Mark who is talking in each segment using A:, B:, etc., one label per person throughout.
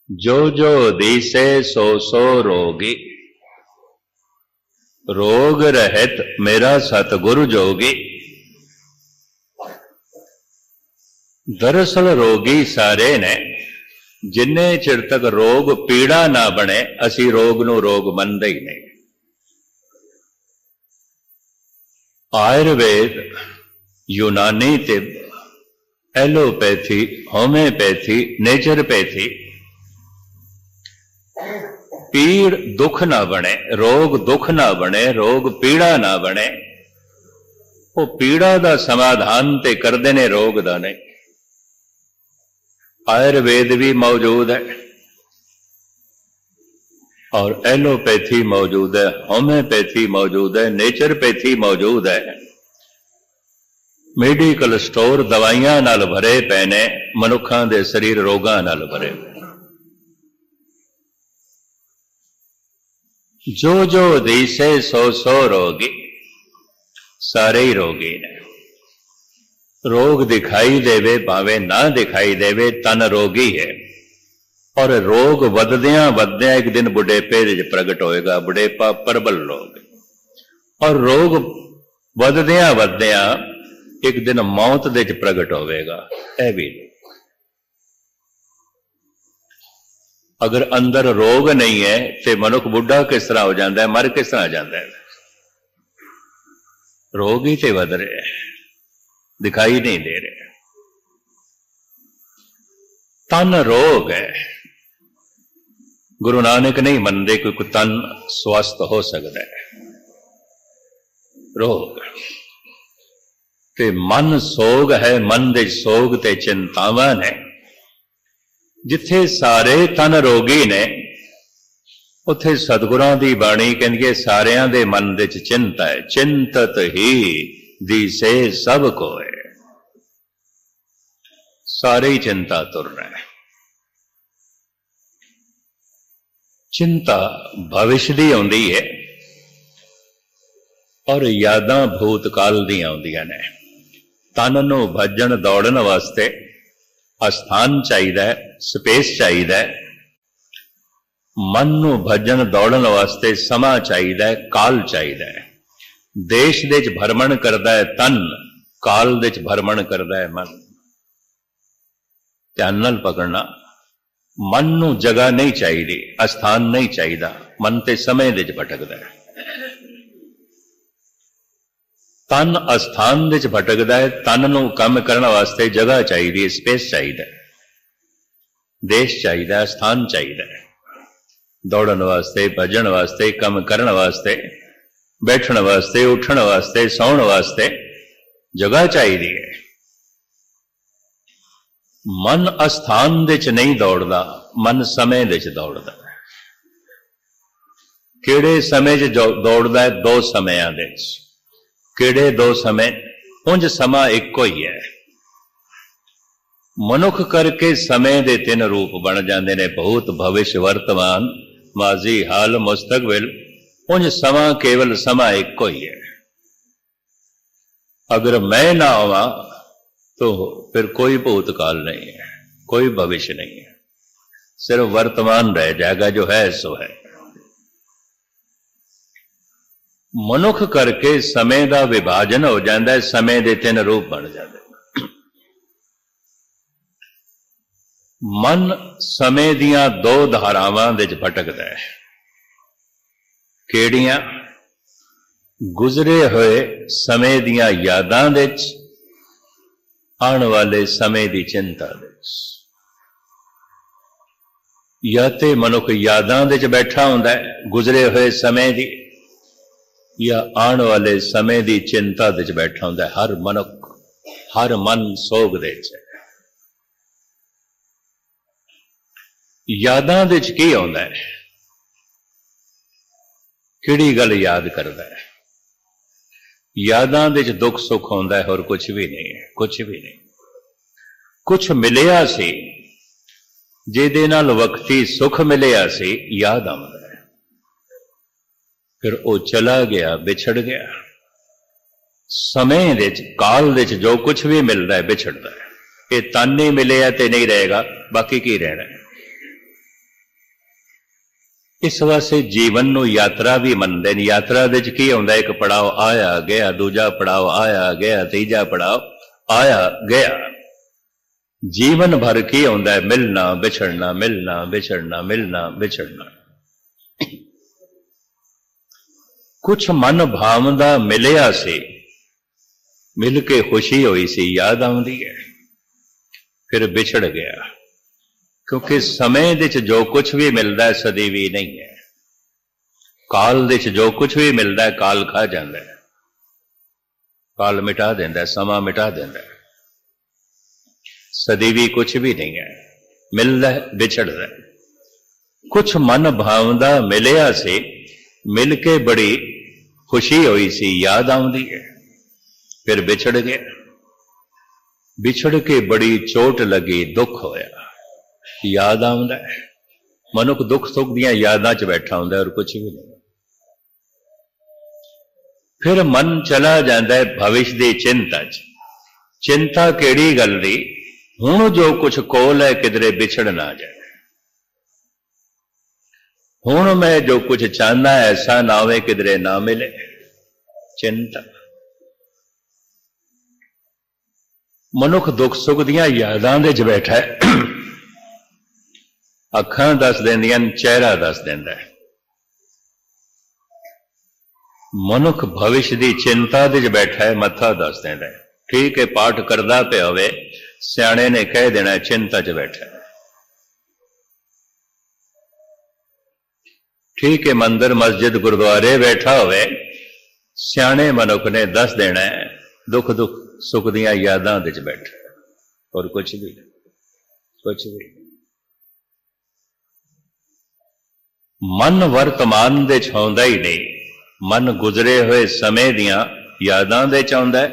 A: जो जो दिसे सो सो रोगी, रोग रहित मेरा सतगुरु जोगी। दरअसल रोगी सारे ने, जिन्ने चिर तक रोग पीड़ा ना बने असी रोग नूं रोग मनदे ही नहीं। आयुर्वेद, यूनानी तिब, एलोपैथी, होम्योपैथी, नेचरपैथी, पीड़ दुख ना बने, रोग दुख ना बने, रोग पीड़ा ना बने, वो पीड़ा दा समाधान ते करदे ने, रोग दा नहीं। आयुर्वेद भी मौजूद है और एलोपैथी मौजूद है, होम्योपैथी मौजूद है, नेचरपैथी मौजूद है। मेडिकल स्टोर दवाइयां नाल भरे पे ने, मनुखां दे शरीर रोगां नाल भरे पे। जो जो दिसे सो सो रोगी, सारे ही रोगी ने। रोग दिखाई देवे भावे ना दिखाई देवे, तन रोगी है। और रोग वधदियां वधदियां एक दिन बुढ़ेपे विच प्रगट होएगा, बुढ़ेपा प्रबल रोग। और रोग वधदियां वधदियां एक दिन मौत दे विच प्रगट होवेगा। यह भी अगर अंदर रोग नहीं है तो मनुख बुढ़ा किस तरह हो जाता है, मर किस तरह जाता है? रोग ही तो वध रहे, दिखाई नहीं दे रहे। तन रोग है। गुरु नानक नहीं मनते कोई तन स्वस्थ हो सकता है। रोग ते मन सोग है, मन दे सोग ते चिंतावां ने। जिथे सारे तन रोगी ने, उथे सतगुरां दी बाणी कहंदी है सारियां दे मन दे चिंता है। चिंतत ही दिसे सब कोय, सारे ही चिंता तुर रहे हैं। चिंता भविष्य दी आउंदी है और यादां भूतकाल दी आउंदियां ने। तन नूं भजन दौड़न वास्ते अस्थान चाहिए, स्पेस चाहिए। मन नूं भजन दौड़न वास्ते समा चाहिए, काल चाहिए। देश दे च भरमण करदा है तन, काल दे च भरमण करदा है मन। ध्यान नाल पकड़ना। मन नूं जगह नहीं चाहिए, अस्थान नहीं चाहिए। मन ते समय दे च भटकदा है। तन अस्थान दे च भटकदा है। तन नूं काम करने वास्ते जगह चाहिए, स्पेस चाहिए, देश चाहिए, अस्थान चाहिए। दौड़न वास्ते, भजन वास्ते, काम करने वास्ते, बैठने वास्ते, उठने वास्ते, सौण वास्ते जगह चाहिए। मन अस्थान दे च नहीं दौड़दा, मन समय दे च दौड़दा। किहड़े समय च दौड़दा है? दो समयां दे च। किहड़े दो समय? उंज समा इक्को ही है। मनुख करके समय दे तीन रूप बन जाते हैं, भूत, भविष्य, वर्तमान, माजी, हाल, मुस्तकबिल। उंज समा केवल समा इक्को ही है। अगर मैं ना आवा तो फिर कोई भूतकाल नहीं है, कोई भविष्य नहीं है, सिर्फ वर्तमान रह जाएगा, जो है सो है। मनुख करके समय का विभाजन हो जाता है, समय के तीन रूप बन जाते। मन समय दियां दो धारावां दे भटकदा है। केड़ियां? गुजरे हुए समय दियां यादां दे, आने वाले समय की चिंता दे। या तो मनुख यादां दे बैठा हुंदा है गुजरे हुए समय की, या आने वाले समय की चिंता दे बैठा हुंदा है। हर मनुख, हर मन सोग दे च। यादां दे च की आउंदा है? किहड़ी गल याद करदा है? यादां दे च दुख सुख आउंदा है, और कुछ भी नहीं है, कुछ भी नहीं। कुछ मिलिया सी, जिहदे नाल वक्ती सुख मिलिया सी, याद आउंदा है। फिर वो चला गया, बिछड़ गया। समय दे च, काल दे च जो कुछ भी मिलता है बिछड़ता है। ये तन नहीं मिले तो नहीं रहेगा, बाकी की रहना है। इस वास्ते जीवन नूं यात्रा भी मनते हैं। यात्रा दे की आउंदा, एक पड़ाव आया गया, दूजा पड़ाव आया गया, तीजा पड़ाव आया गया। जीवन भर की आउंदा है मिलना बिछड़ना, मिलना बिछड़ना, मिलना बिछड़ना। कुछ मन भावदा मिलिया सी, मिल के खुशी हुई सी, याद आउंदी है, फिर बिछड़ गया। क्योंकि समय दे जो कुछ भी मिलता है सदैवी नहीं है। काल दे जो कुछ भी मिलता है काल खा जाता है, काल मिटा देता है, समा मिटा देता है। सदैवी कुछ भी नहीं है, मिलता है बिछड़ता है। कुछ मन भावदा मिलिया से, मिल के बड़ी खुशी हुई सी, याद आउंदी है, फिर बिछड़ गया। बिछड़ के बड़ी चोट लगी, दुख होया, याद आउंदा है। मनुख दुख सुख दियां यादां च बैठा हुंदा और कुछ भी नहीं। फिर मन चला जाता है भविष्य की चिंता च। चिंता केड़ी गल दी, हुण जो कुछ कोल है किधरे बिछड़ ना जाए। हुण मैं जो कुछ चाहना ऐसा ना होवे किधरे ना मिले। चिंता। मनुख दुख सुख दियां यादां दे च बैठा है। अखां दस देंदियां, चेहरा दस देंदा है। मनुख भविष्य की चिंता दे च बैठा है, मत्था दस देंदा है। ठीक है, पाठ करदा पिया होवे, सियाणे ने कह देना चिंता च बैठा है। ठीक है, मंदिर मस्जिद गुरुद्वारे बैठा होवे, सियाणे मनुख ने दस देना है दुख दुख सुख दियां यादां दे च बैठा है, और कुछ भी कुछ भी। मन वर्तमान दे चाहुंदा ही नहीं, मन गुजरे हुए समय दियां यादां दे चाहुंदा है,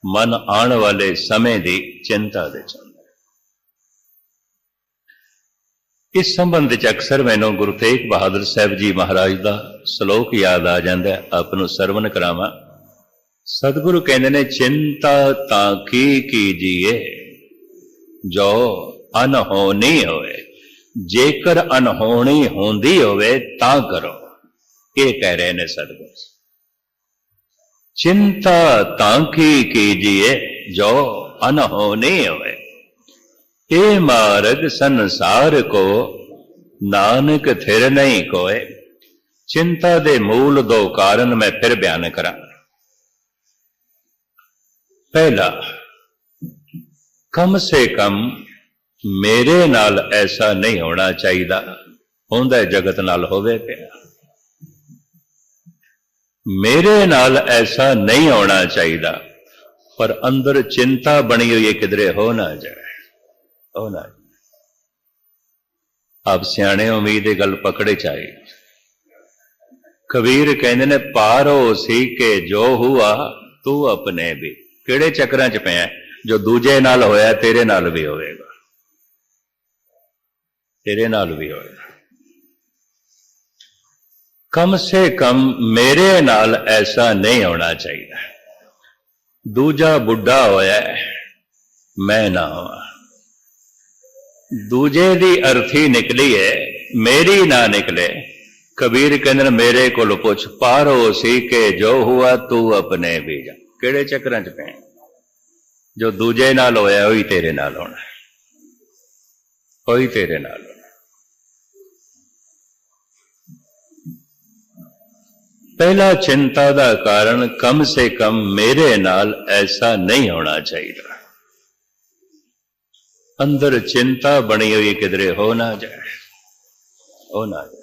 A: मन आने वाले समय दी चिंता दे चाहुंदा है। इस संबंध च अक्सर मैनू गुरु तेग बहादुर साहब जी महाराज का श्लोक याद आ जाता है, आपनू सरवण करावां। सतगुरु कहते ने, चिंता ताकी कीजिए जो अनहोनी होए, जेकर अनहोनी होंदी होवे तां करो। ये कह रहे ने सतगुरु। चिंता ताकी कीजिए जो अनहोनी होवे, ये मार्ग संसार को नानक थिर नहीं कोय। चिंता दे मूल दो कारण मैं फिर बयान करा। पहला, कम से कम मेरे नाल ऐसा नहीं होना चाहिए, होंदा जगत नाल होवे पिया। मेरे नाल ऐसा नहीं होना चाहिए, पर अंदर चिंता बनी हुई है किधरे हो ना जाए, हो ना जाए। आप सियाणे उम्मीद ये गल पकड़े चाहिए। कबीर कहते ने, पारो सी के जो हुआ तू अपने भी। किहड़े चक्रां च पिया, जो दूजे नाल होया तेरे नाल भी होएगा, तेरे नाल भी होएगा। कम से कम मेरे नाल ऐसा नहीं होना चाहिए। दूजा बुढ़ा होया मैं ना होवा, दूजे दी अर्थी निकली है, मेरी ना निकले। कबीर कहते मेरे को पुछ, पारो सी के जो हुआ तू अपने भी जा। किहड़े चक्रां च पे, जो दूजे नाल होया वही तेरे नाल होना, वही तेरे नाल होना। पहला चिंता का कारण कम से कम मेरे नाल ऐसा नहीं होना चाहिए। अंदर चिंता बनी हुई किधरे हो ना जाए, हो ना जाए।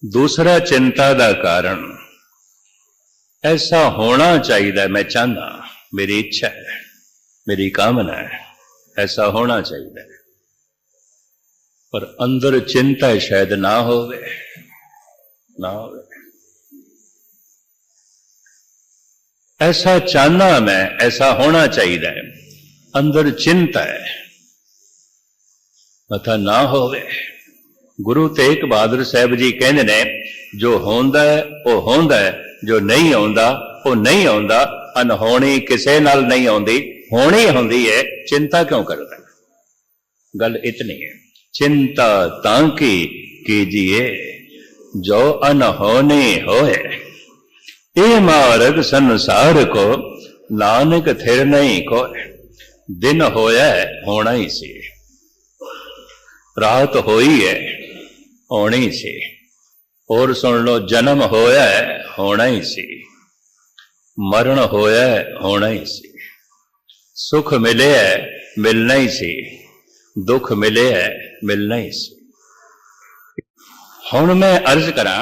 A: दूसरा चिंता का कारण ऐसा होना चाहिए, मैं चाहना, मेरी इच्छा है, मेरी कामना है, ऐसा होना चाहिए, पर अंदर चिंता शायद ना होवे, ना होवे। ऐसा चाहना मैं, ऐसा होना चाहिए, अंदर चिंता है, मथा ना होवे। गुरु तेग बहादुर साहब जी कहते ने, जो होंदा है वो होंदा है, जो नहीं होंदा वो नहीं होंदा। अनहोनी किसे नाल नहीं होंदी, होनी होंदी है, चिंता क्यों करता? गल इतनी है। चिंता तांकी कीजिए जो अनहोनी होए। ये मार्ग संसार को नानक थिर नहीं को। दिन होया होना ही सी, रात होई है होनी सी। और सुन लो, जन्म होया होना ही सी, मरण होया होना ही सी। सुख मिले है मिलना ही सी, दुख मिले है मिलना ही सी। हुण मैं अर्ज करा